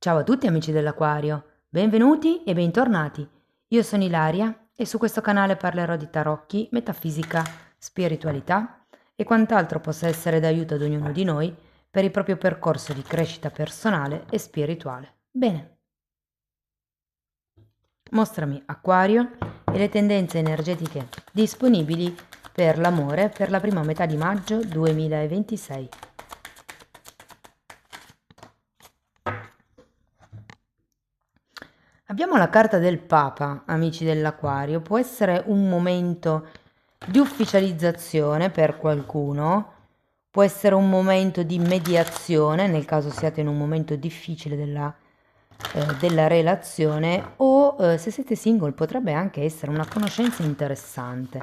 Ciao a tutti amici dell'Aquario, benvenuti e bentornati. Io sono Ilaria e su questo canale parlerò di tarocchi, metafisica, spiritualità e quant'altro possa essere d'aiuto ad ognuno di noi per il proprio percorso di crescita personale e spirituale. Bene, mostrami Acquario e le tendenze energetiche disponibili per l'amore per la prima metà di maggio 2026. Abbiamo la carta del Papa, amici dell'Aquario. Può essere un momento di ufficializzazione per qualcuno, può essere un momento di mediazione nel caso siate in un momento difficile della relazione o se siete single potrebbe anche essere una conoscenza interessante.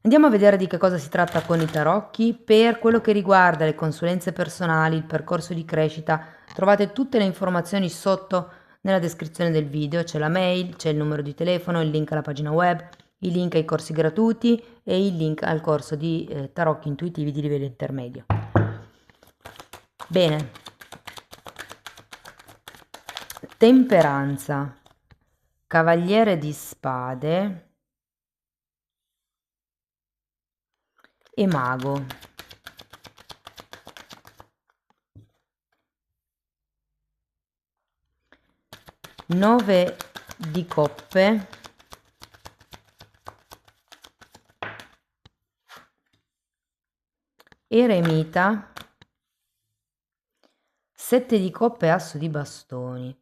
Andiamo a vedere di che cosa si tratta con i tarocchi. Per quello che riguarda le consulenze personali, il percorso di crescita, trovate tutte le informazioni sotto nella descrizione del video, c'è la mail, c'è il numero di telefono, il link alla pagina web, il link ai corsi gratuiti e il link al corso di tarocchi intuitivi di livello intermedio. Bene, temperanza, cavaliere di spade e mago. Nove di coppe, eremita, 7 di coppe e asso di bastoni.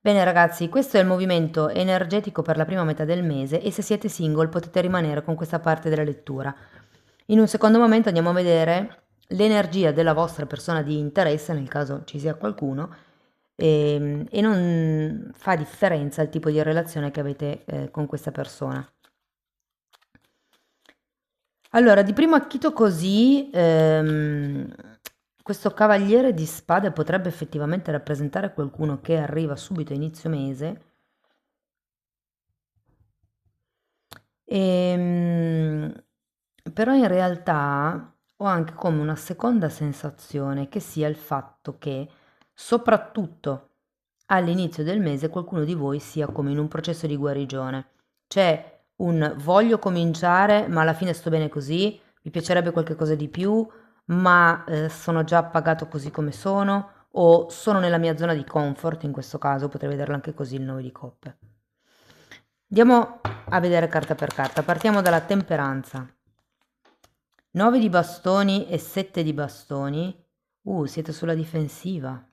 Bene ragazzi, questo è il movimento energetico per la prima metà del mese e se siete single potete rimanere con questa parte della lettura. In un secondo momento andiamo a vedere l'energia della vostra persona di interesse, nel caso ci sia qualcuno, e non fa differenza il tipo di relazione che avete con questa persona. Allora, di primo acchito così, questo cavaliere di spade potrebbe effettivamente rappresentare qualcuno che arriva subito a inizio mese. Però in realtà ho anche come una seconda sensazione che sia il fatto che soprattutto all'inizio del mese qualcuno di voi sia come in un processo di guarigione. C'è un voglio cominciare, ma alla fine sto bene così, mi piacerebbe qualche cosa di più, ma sono già appagato così come sono, o sono nella mia zona di comfort, in questo caso potrei vederlo anche così il 9 di coppe. Andiamo a vedere carta per carta, partiamo dalla temperanza. 9 di bastoni e 7 di bastoni. Siete sulla difensiva.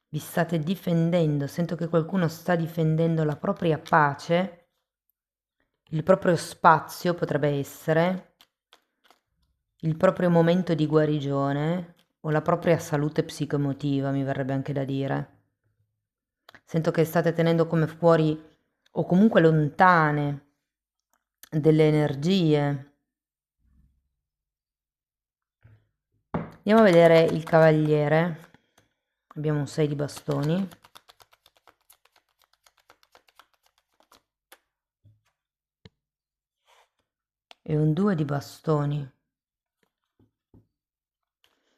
Vi state difendendo, sento che qualcuno sta difendendo la propria pace, il proprio spazio potrebbe essere, il proprio momento di guarigione o la propria salute psicoemotiva, mi verrebbe anche da dire. Sento che state tenendo come fuori o comunque lontane delle energie. Andiamo a vedere il cavaliere. Abbiamo un 6 di bastoni. E un 2 di bastoni.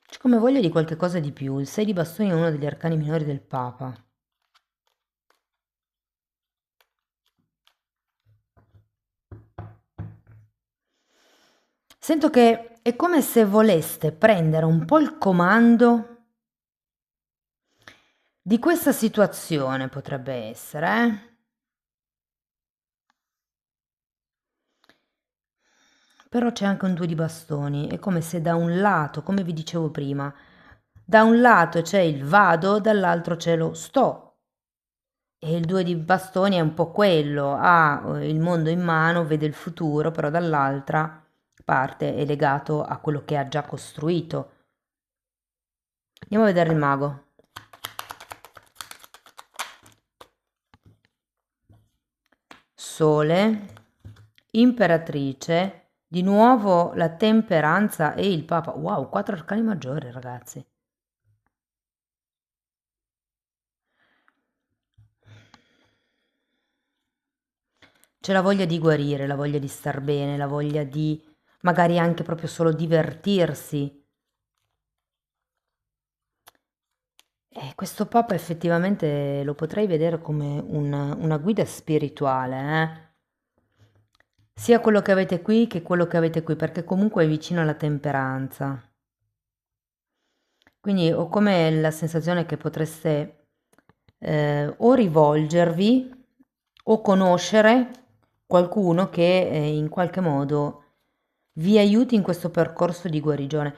C'è come voglia di qualche cosa di più. Il 6 di bastoni è uno degli arcani minori del Papa. Sento che è come se voleste prendere un po' il comando di questa situazione, potrebbe essere, Però c'è anche un 2 di bastoni, è come se da un lato, come vi dicevo prima, da un lato c'è il vado, dall'altro c'è lo sto. E il 2 di bastoni è un po' quello, ha il mondo in mano, vede il futuro, però dall'altra parte è legato a quello che ha già costruito. Andiamo a vedere il mago. Sole, imperatrice, di nuovo la temperanza e il papa. Wow, 4 arcani maggiori, ragazzi. C'è la voglia di guarire, la voglia di star bene, la voglia di magari anche proprio solo divertirsi. Questo Papa effettivamente lo potrei vedere come una guida spirituale, sia quello che avete qui che quello che avete qui, perché comunque è vicino alla temperanza. Quindi ho come la sensazione che potreste o rivolgervi o conoscere qualcuno che in qualche modo vi aiuti in questo percorso di guarigione.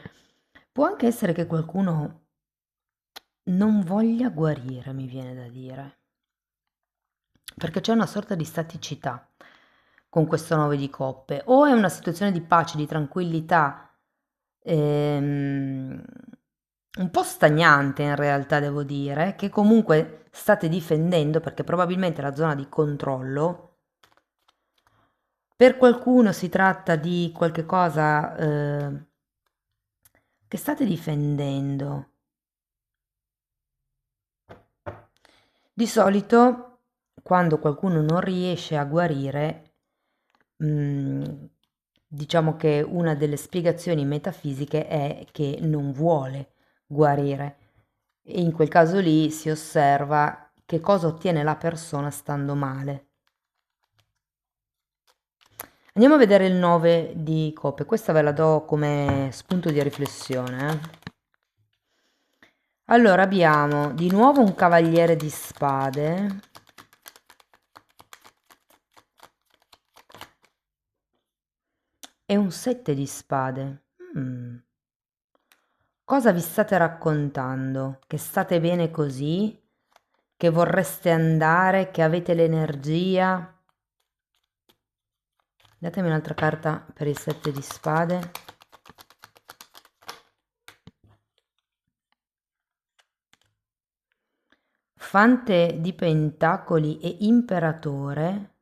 Può anche essere che qualcuno non voglia guarire, mi viene da dire, perché c'è una sorta di staticità con questo 9 di coppe, o è una situazione di pace, di tranquillità, ehm, un po' stagnante in realtà devo dire, che comunque state difendendo perché probabilmente è la zona di controllo. Per qualcuno si tratta di qualche cosa che state difendendo. Di solito, quando qualcuno non riesce a guarire, diciamo che una delle spiegazioni metafisiche è che non vuole guarire. E in quel caso lì si osserva che cosa ottiene la persona stando male. Andiamo a vedere il 9 di coppe, questa ve la do come spunto di riflessione. Allora abbiamo di nuovo un cavaliere di spade e un 7 di spade. Cosa vi state raccontando? Che state bene così? Che vorreste andare? Che avete l'energia? Datemi un'altra carta per il 7 di spade. Fante di pentacoli e imperatore.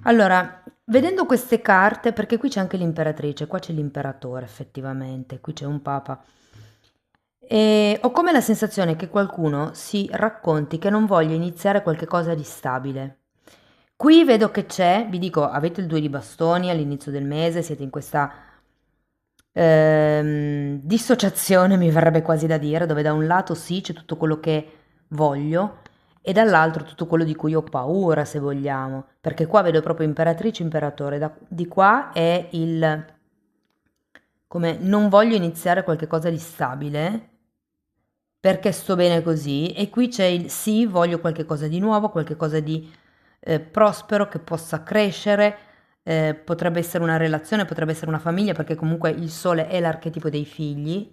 Allora, vedendo queste carte, perché qui c'è anche l'imperatrice, qua c'è l'imperatore effettivamente, qui c'è un papa. E ho come la sensazione che qualcuno si racconti che non voglia iniziare qualche cosa di stabile. Qui vedo che c'è, vi dico, avete il 2 di bastoni all'inizio del mese, siete in questa dissociazione, mi verrebbe quasi da dire, dove da un lato sì, c'è tutto quello che voglio e dall'altro tutto quello di cui ho paura, se vogliamo, perché qua vedo proprio imperatrice, imperatore, di qua è il come non voglio iniziare qualche cosa di stabile perché sto bene così e qui c'è il sì, voglio qualche cosa di nuovo, qualche cosa di prospero che possa crescere, potrebbe essere una relazione, potrebbe essere una famiglia perché comunque il sole è l'archetipo dei figli.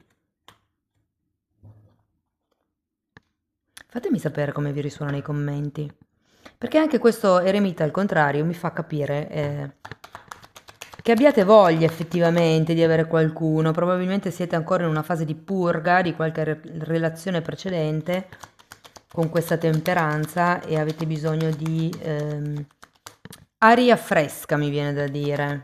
Fatemi sapere come vi risuona nei commenti, perché anche questo eremita al contrario mi fa capire che abbiate voglia effettivamente di avere qualcuno, probabilmente siete ancora in una fase di purga di qualche relazione precedente con questa temperanza e avete bisogno di aria fresca, mi viene da dire.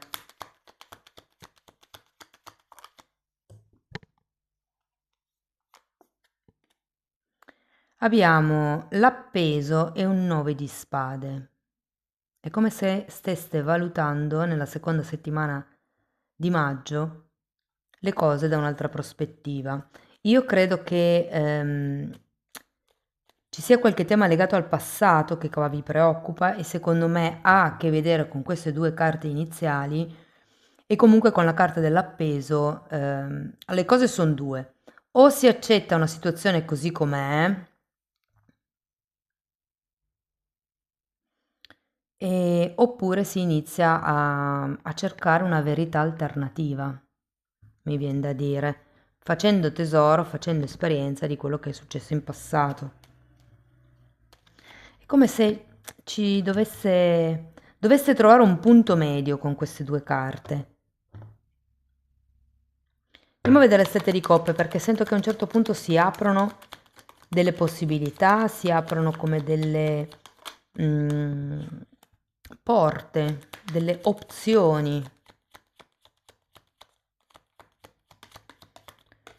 Abbiamo l'appeso e un 9 di spade. È come se steste valutando nella seconda settimana di maggio le cose da un'altra prospettiva. Io credo che ci sia qualche tema legato al passato che qua vi preoccupa e secondo me ha a che vedere con queste due carte iniziali e comunque con la carta dell'appeso. Le cose sono due. O si accetta una situazione così com'è, oppure si inizia a cercare una verità alternativa, mi viene da dire, facendo tesoro, facendo esperienza di quello che è successo in passato. È come se ci dovesse trovare un punto medio con queste due carte. Andiamo a vedere il 7 di coppe perché sento che a un certo punto si aprono delle possibilità, si aprono come delle mm, porte, delle opzioni.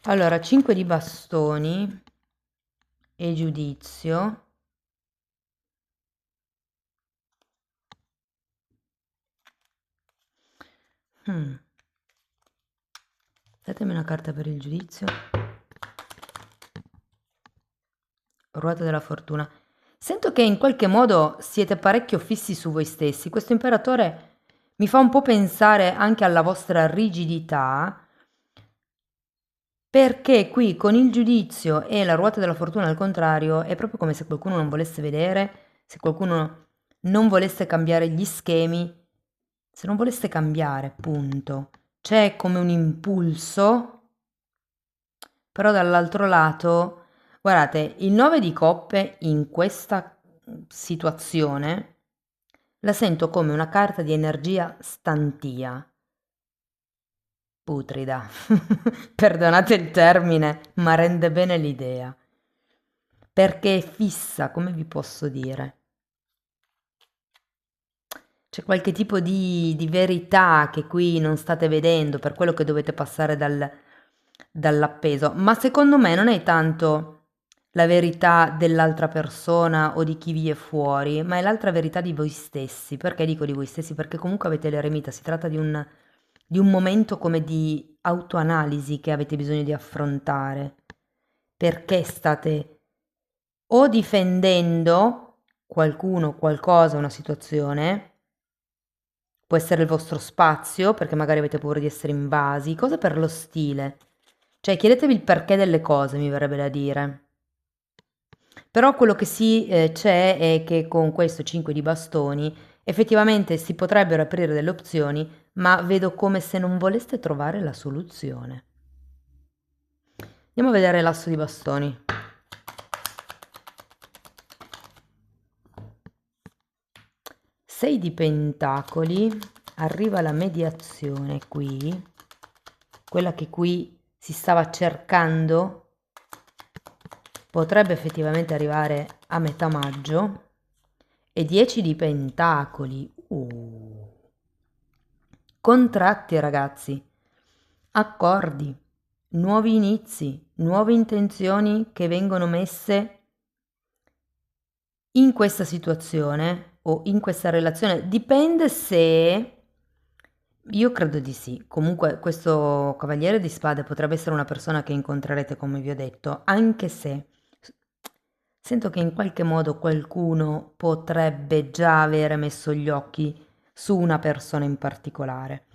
Allora, 5 di bastoni e giudizio. Mm. Datemi una carta per il giudizio. Ruota della fortuna. Sento che in qualche modo siete parecchio fissi su voi stessi. Questo imperatore mi fa un po' pensare anche alla vostra rigidità, perché qui con il giudizio e la ruota della fortuna al contrario è proprio come se qualcuno non volesse vedere, se qualcuno non volesse cambiare gli schemi, se non volesse cambiare, punto. C'è come un impulso, però dall'altro lato, guardate, il 9 di coppe in questa situazione la sento come una carta di energia stantia, putrida. Perdonate il termine, ma rende bene l'idea. Perché è fissa, come vi posso dire? C'è qualche tipo di verità che qui non state vedendo, per quello che dovete passare dall'appeso. Ma secondo me non è tanto la verità dell'altra persona o di chi vi è fuori, ma è l'altra verità di voi stessi. Perché dico di voi stessi? Perché comunque avete l'eremita, si tratta di un momento come di autoanalisi che avete bisogno di affrontare. Perché state o difendendo qualcuno, qualcosa, una situazione, può essere il vostro spazio, perché magari avete paura di essere invasi, cose per lo stile. Cioè, chiedetevi il perché delle cose, mi verrebbe da dire. Però quello che sì c'è è che con questo 5 di bastoni effettivamente si potrebbero aprire delle opzioni, ma vedo come se non voleste trovare la soluzione. Andiamo a vedere l'asso di bastoni. Sei di pentacoli, arriva la mediazione qui, quella che qui si stava cercando, potrebbe effettivamente arrivare a metà maggio, e 10 di pentacoli. Contratti, ragazzi, accordi, nuovi inizi, nuove intenzioni che vengono messe in questa situazione o in questa relazione. Dipende se... Io credo di sì. Comunque questo cavaliere di spade potrebbe essere una persona che incontrerete, come vi ho detto, anche se sento che in qualche modo qualcuno potrebbe già avere messo gli occhi su una persona in particolare.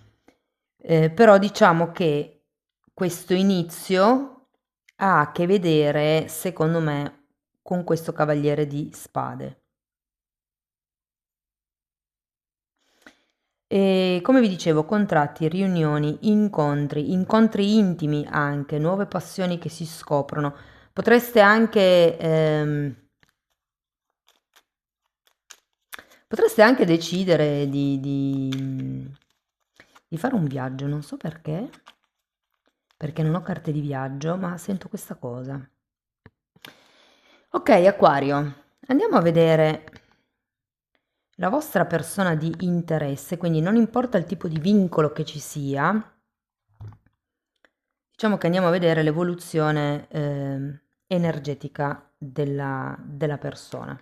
Però diciamo che questo inizio ha a che vedere, secondo me, con questo cavaliere di spade. E come vi dicevo, contratti, riunioni, incontri intimi anche, nuove passioni che si scoprono. Potreste anche decidere di fare un viaggio, non so perché non ho carte di viaggio, ma sento questa cosa. Ok, Acquario, andiamo a vedere la vostra persona di interesse, quindi non importa il tipo di vincolo che ci sia, diciamo che andiamo a vedere l'evoluzione energetica della persona.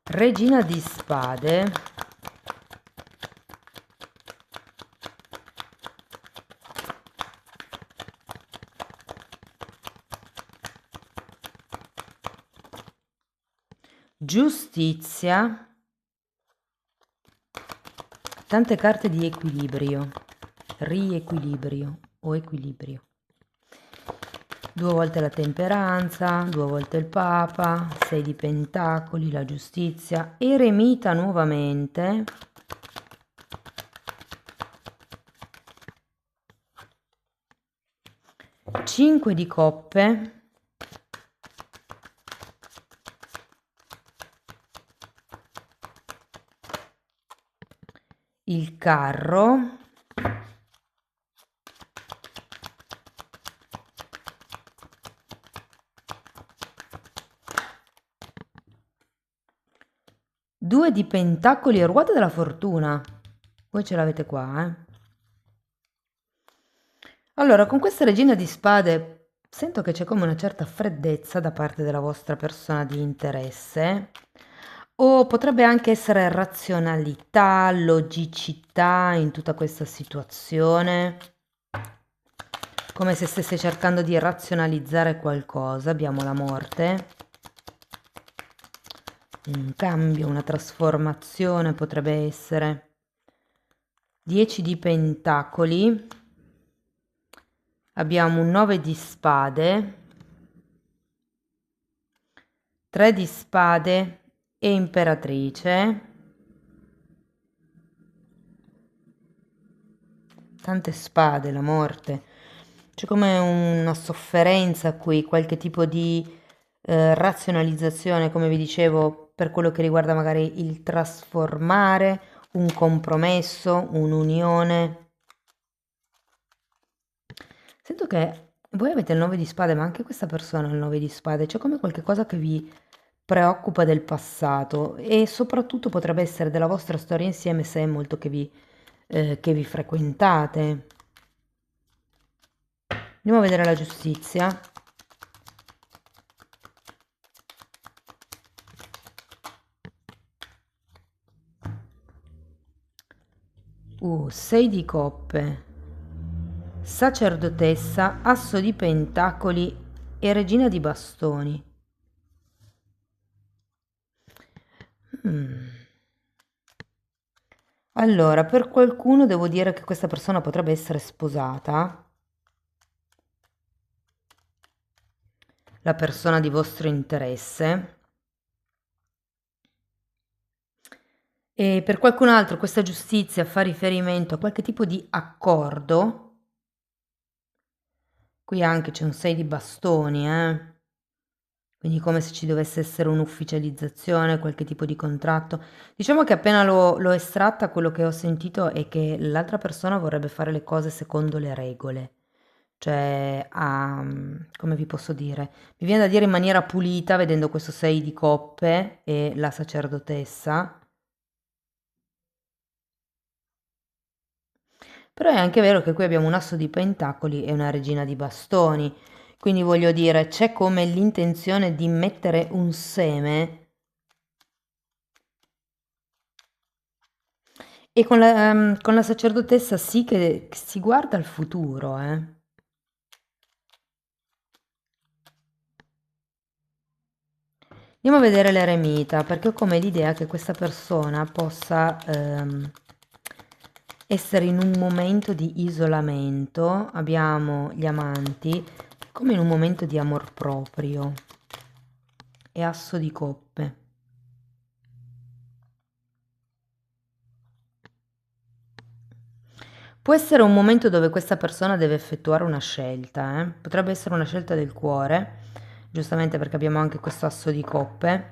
Regina di spade. Giustizia. Tante carte di equilibrio, riequilibrio o equilibrio. 2 volte la temperanza, 2 volte il papa, 6 di pentacoli, la giustizia, eremita nuovamente. Cinque di coppe. Il carro. Due di pentacoli e ruota della fortuna. Voi ce l'avete qua, Allora, con questa regina di spade sento che c'è come una certa freddezza da parte della vostra persona di interesse, o potrebbe anche essere razionalità, logicità in tutta questa situazione, come se stesse cercando di razionalizzare qualcosa. Abbiamo la morte, un cambio, una trasformazione potrebbe essere. 10 di pentacoli, abbiamo un 9 di spade, 3 di spade e imperatrice. Tante spade, la morte. C'è come una sofferenza qui, qualche tipo di razionalizzazione, come vi dicevo, per quello che riguarda magari il trasformare, un compromesso, un'unione. Sento che voi avete il 9 di spade, ma anche questa persona ha il 9 di spade. C'è come qualche cosa che vi preoccupa del passato e soprattutto potrebbe essere della vostra storia insieme, se è molto che vi frequentate. Andiamo a vedere la giustizia. 6 di coppe, sacerdotessa, asso di pentacoli e regina di bastoni. Allora, per qualcuno devo dire che questa persona potrebbe essere sposata, la persona di vostro interesse, e per qualcun altro questa giustizia fa riferimento a qualche tipo di accordo. Qui anche c'è un 6 di bastoni, quindi come se ci dovesse essere un'ufficializzazione, qualche tipo di contratto. Diciamo che appena l'ho estratta, quello che ho sentito è che l'altra persona vorrebbe fare le cose secondo le regole. Cioè, come vi posso dire? Mi viene da dire in maniera pulita, vedendo questo 6 di coppe e la sacerdotessa. Però è anche vero che qui abbiamo un asso di pentacoli e una regina di bastoni. Quindi voglio dire, c'è come l'intenzione di mettere un seme e con la sacerdotessa sì che si guarda al futuro, Andiamo a vedere l'eremita, perché ho come l'idea che questa persona possa essere in un momento di isolamento. Abbiamo gli amanti, come in un momento di amor proprio e asso di coppe. Può essere un momento dove questa persona deve effettuare una scelta, Potrebbe essere una scelta del cuore, giustamente perché abbiamo anche questo asso di coppe.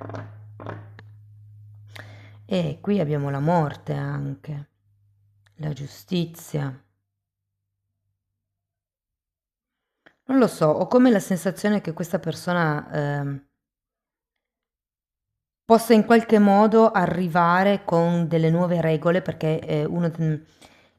E qui abbiamo la morte anche, la giustizia. Non lo so, ho come la sensazione che questa persona possa in qualche modo arrivare con delle nuove regole, perché uno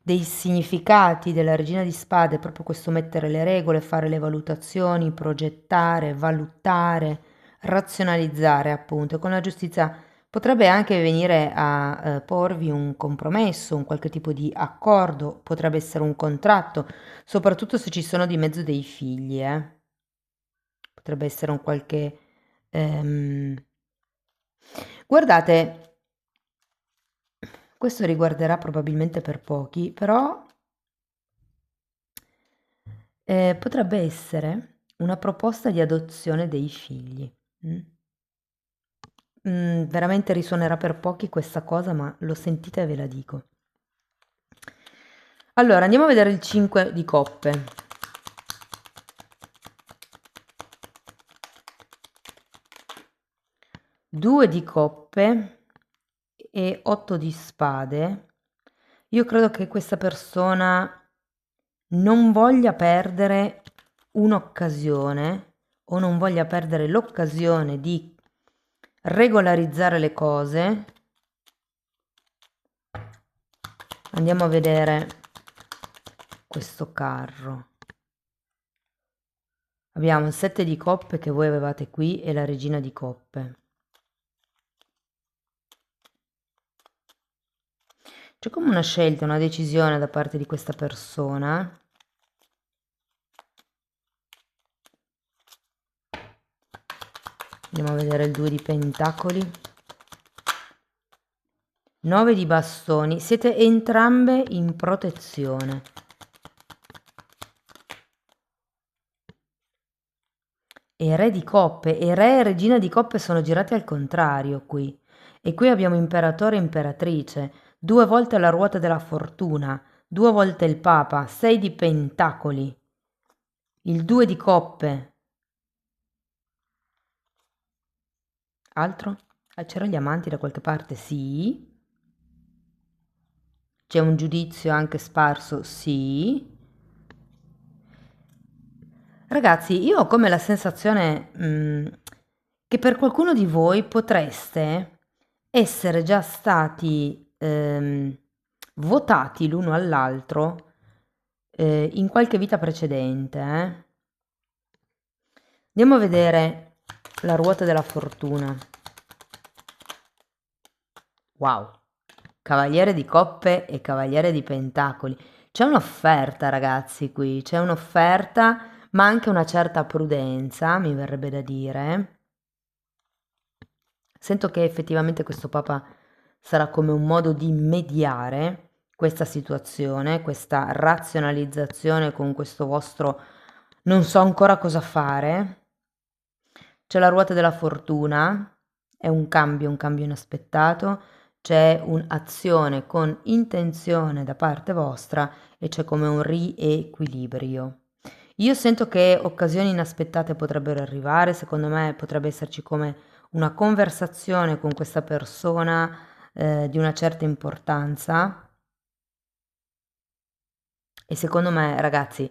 dei significati della Regina di Spade è proprio questo: mettere le regole, fare le valutazioni, progettare, valutare, razionalizzare, appunto. Con la giustizia potrebbe anche venire a porvi un compromesso, un qualche tipo di accordo, potrebbe essere un contratto, soprattutto se ci sono di mezzo dei figli, Potrebbe essere un qualche... ehm, Guardate, questo riguarderà probabilmente per pochi, però potrebbe essere una proposta di adozione dei figli. Mm? Veramente risuonerà per pochi questa cosa, ma lo sentite e ve la dico. Allora, andiamo a vedere il 5 di coppe. Due di coppe e 8 di spade. Io credo che questa persona non voglia perdere un'occasione o non voglia perdere l'occasione di regolarizzare le cose. Andiamo a vedere questo carro. Abbiamo il 7 di coppe che voi avevate qui e la regina di coppe. C'è come una scelta, una decisione da parte di questa persona. Andiamo a vedere il 2 di pentacoli. 9 di bastoni. Siete entrambe in protezione. E re di coppe. E re e regina di coppe sono girati al contrario qui. E qui abbiamo imperatore e imperatrice. 2 volte la ruota della fortuna. 2 volte il papa. 6 di pentacoli. Il 2 di coppe. Altro? C'erano gli amanti da qualche parte? Sì. C'è un giudizio anche sparso? Sì. Ragazzi, io ho come la sensazione che per qualcuno di voi potreste essere già stati votati l'uno all'altro in qualche vita precedente. Andiamo a vedere la ruota della fortuna. Wow, cavaliere di coppe e cavaliere di pentacoli. C'è un'offerta, ragazzi, qui, c'è un'offerta, ma anche una certa prudenza, mi verrebbe da dire. Sento che effettivamente questo Papa sarà come un modo di mediare questa situazione, questa razionalizzazione con questo vostro non so ancora cosa fare. C'è la ruota della fortuna, è un cambio inaspettato, c'è un'azione con intenzione da parte vostra e c'è come un riequilibrio. Io sento che occasioni inaspettate potrebbero arrivare, secondo me potrebbe esserci come una conversazione con questa persona di una certa importanza e secondo me, ragazzi,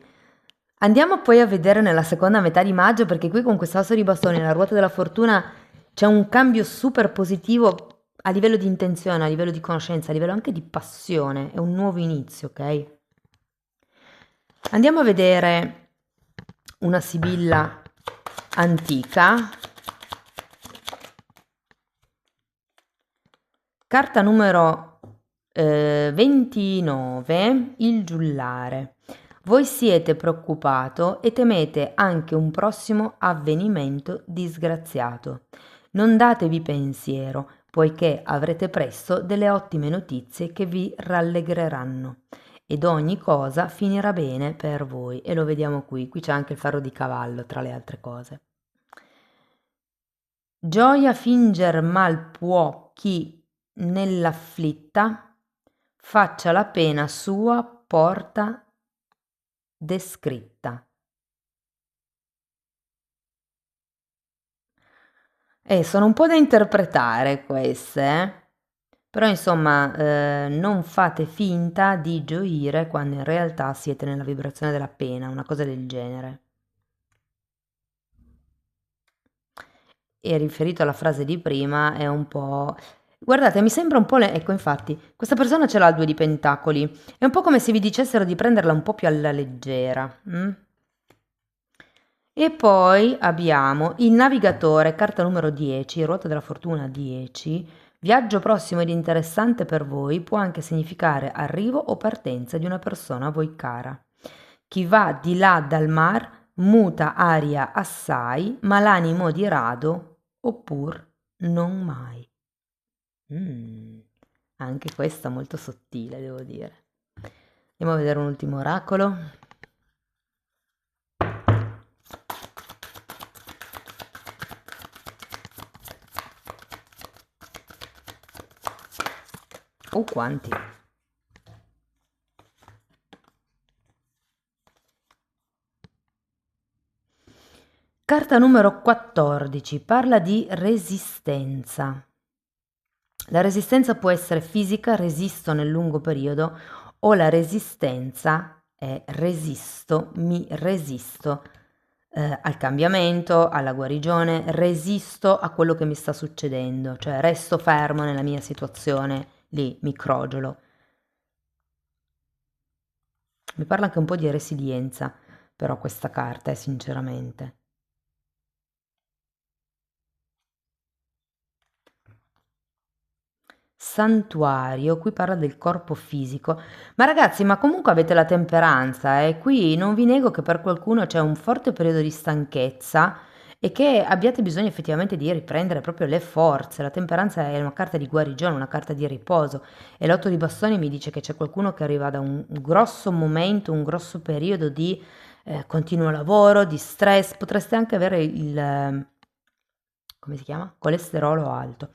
andiamo poi a vedere nella seconda metà di maggio perché qui con quest'asso di bastoni nella ruota della fortuna c'è un cambio super positivo a livello di intenzione, a livello di conoscenza, a livello anche di passione, è un nuovo inizio, ok? Andiamo a vedere una sibilla antica. Carta numero 29, il giullare. Voi siete preoccupato e temete anche un prossimo avvenimento disgraziato. Non datevi pensiero, poiché avrete presto delle ottime notizie che vi rallegreranno ed ogni cosa finirà bene per voi. E lo vediamo qui, qui c'è anche il ferro di cavallo tra le altre cose. Gioia finger mal può chi nell'afflitta faccia la pena sua porta descritta. Sono un po' da interpretare queste, però insomma non fate finta di gioire quando in realtà siete nella vibrazione della pena, una cosa del genere. E riferito alla frase di prima è un po'... Guardate, mi sembra un po'... Ecco, infatti, questa persona ce l'ha il 2 di pentacoli. È un po' come se vi dicessero di prenderla un po' più alla leggera. E poi abbiamo il navigatore, carta numero 10, ruota della fortuna 10. Viaggio prossimo ed interessante per voi può anche significare arrivo o partenza di una persona a voi cara. Chi va di là dal mar muta aria assai, ma l'animo di rado oppur non mai. Anche questa molto sottile, devo dire. Andiamo a vedere un ultimo oracolo. Oh, quanti! Carta numero 14 parla di resistenza. La resistenza può essere fisica, resisto nel lungo periodo, o la resistenza è resisto, mi resisto al cambiamento, alla guarigione, resisto a quello che mi sta succedendo, cioè resto fermo nella mia situazione, lì mi crogiolo. Mi parla anche un po' di resilienza, però questa carta, sinceramente. Santuario, qui parla del corpo fisico. Ma ragazzi, ma comunque avete la temperanza, eh? Qui non vi nego che per qualcuno c'è un forte periodo di stanchezza e che abbiate bisogno effettivamente di riprendere proprio le forze. La temperanza è una carta di guarigione, una carta di riposo e l'otto di bastoni mi dice che c'è qualcuno che arriva da un grosso momento, un grosso periodo di continuo lavoro, di stress. Potreste anche avere il, come si chiama? Colesterolo alto.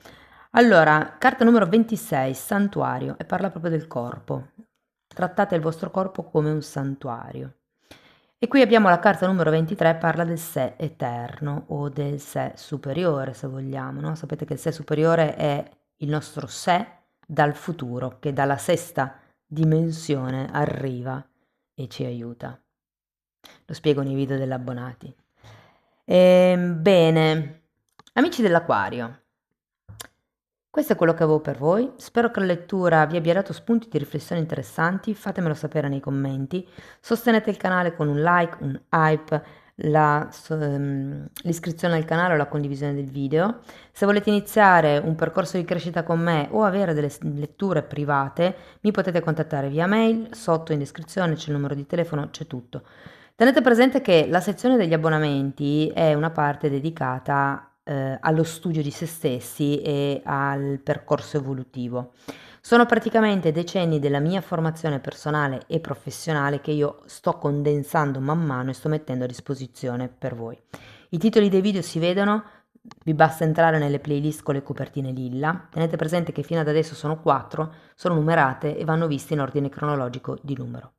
Allora, carta numero 26, santuario, e parla proprio del corpo. Trattate il vostro corpo come un santuario. E qui abbiamo la carta numero 23, parla del sé eterno o del sé superiore, se vogliamo, no? Sapete che il sé superiore è il nostro sé dal futuro, che dalla sesta dimensione arriva e ci aiuta. Lo spiego nei video dell'abbonati. Bene, amici dell'Aquario, questo è quello che avevo per voi. Spero che la lettura vi abbia dato spunti di riflessione interessanti. Fatemelo sapere nei commenti. Sostenete il canale con un like, un hype, l'iscrizione al canale o la condivisione del video. Se volete iniziare un percorso di crescita con me o avere delle letture private, mi potete contattare via mail. Sotto in descrizione c'è il numero di telefono, c'è tutto. Tenete presente che la sezione degli abbonamenti è una parte dedicata allo studio di se stessi e al percorso evolutivo. Sono praticamente decenni della mia formazione personale e professionale che io sto condensando man mano e sto mettendo a disposizione per voi. I titoli dei video si vedono, vi basta entrare nelle playlist con le copertine lilla. Tenete presente che fino ad adesso sono 4, sono numerate e vanno viste in ordine cronologico di numero.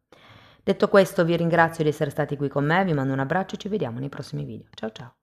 Detto questo, vi ringrazio di essere stati qui con me, vi mando un abbraccio e ci vediamo nei prossimi video. Ciao ciao!